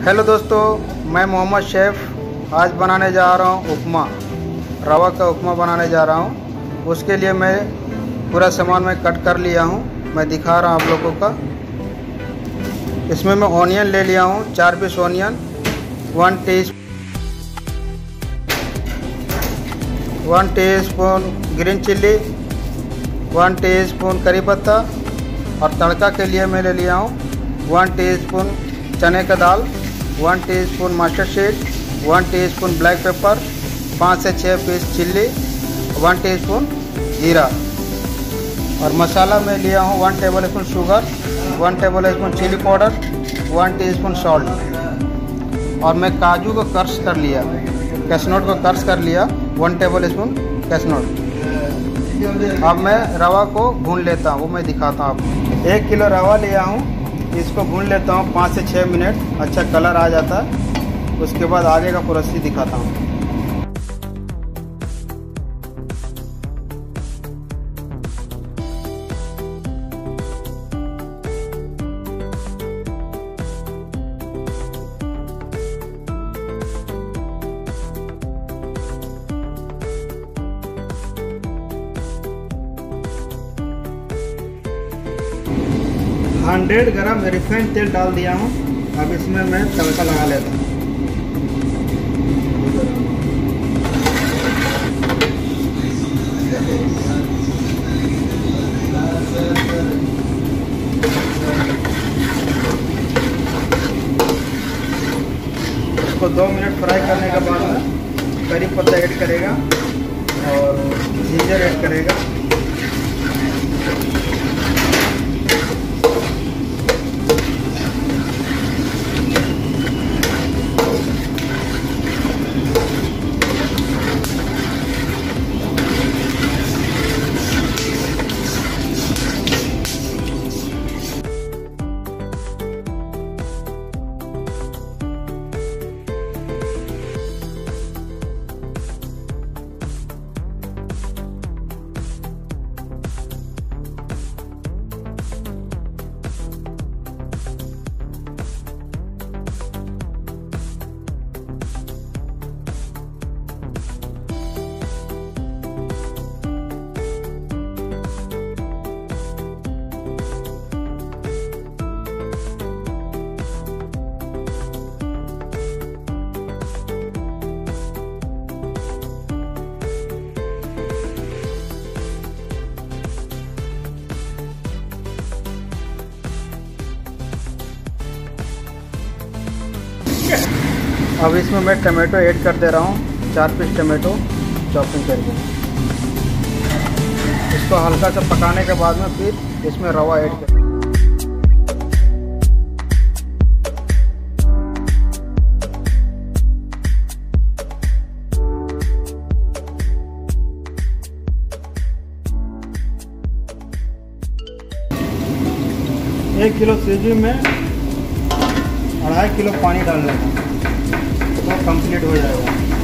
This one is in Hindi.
हेलो दोस्तों, मैं मोहम्मद शेफ़ आज बनाने जा रहा हूँ उपमा। रवा का उपमा बनाने जा रहा हूँ। उसके लिए मैं पूरा सामान मैं कट कर लिया हूँ, मैं दिखा रहा हूँ आप लोगों का। इसमें मैं ऑनियन ले लिया हूँ, 4 piece onion, 1 teaspoon green chilli, 1 teaspoon curry पत्ता और तड़का के लिए मैं ले लिया हूँ 1 टीस्पून चने का दाल, 1 teaspoon mustard seed, 1 teaspoon black pepper, 5 से 6 पीस चिल्ली, 1 टीस्पून जीरा और मसाला में लिया हूँ 1 tablespoon sugar, 1 tablespoon chilli powder, 1 teaspoon salt और मैं काजू को क्रश कर लिया, कैशनट को क्रश कर लिया 1 टेबल स्पून कैशनट। अब मैं रवा को भून लेता हूँ, वो मैं दिखाता हूँ आपको। 1 किलो रवा लिया हूँ, इसको भून लेता हूँ 5 से 6 मिनट, अच्छा कलर आ जाता है। उसके बाद आगे का प्रोसेस दिखाता हूँ। $100 ग्राम रिफाइंड तेल डाल दिया हूँ। अब इसमें मैं तड़का लगा लेता हूँ। इसको 2 मिनट फ्राई करने के बाद में करी पत्ता ऐड करेगा और जिंजर ऐड करेगा। अब इसमें मैं टमाटो ऐड कर दे रहा हूँ, 4 पीस टमाटो चॉपिंग करके। इसको हल्का सा पकाने के बाद में फिर इसमें रवा ऐड कर। एक किलो सूजी में 2.5 किलो पानी डालना है तो कंप्लीट हो जाएगा।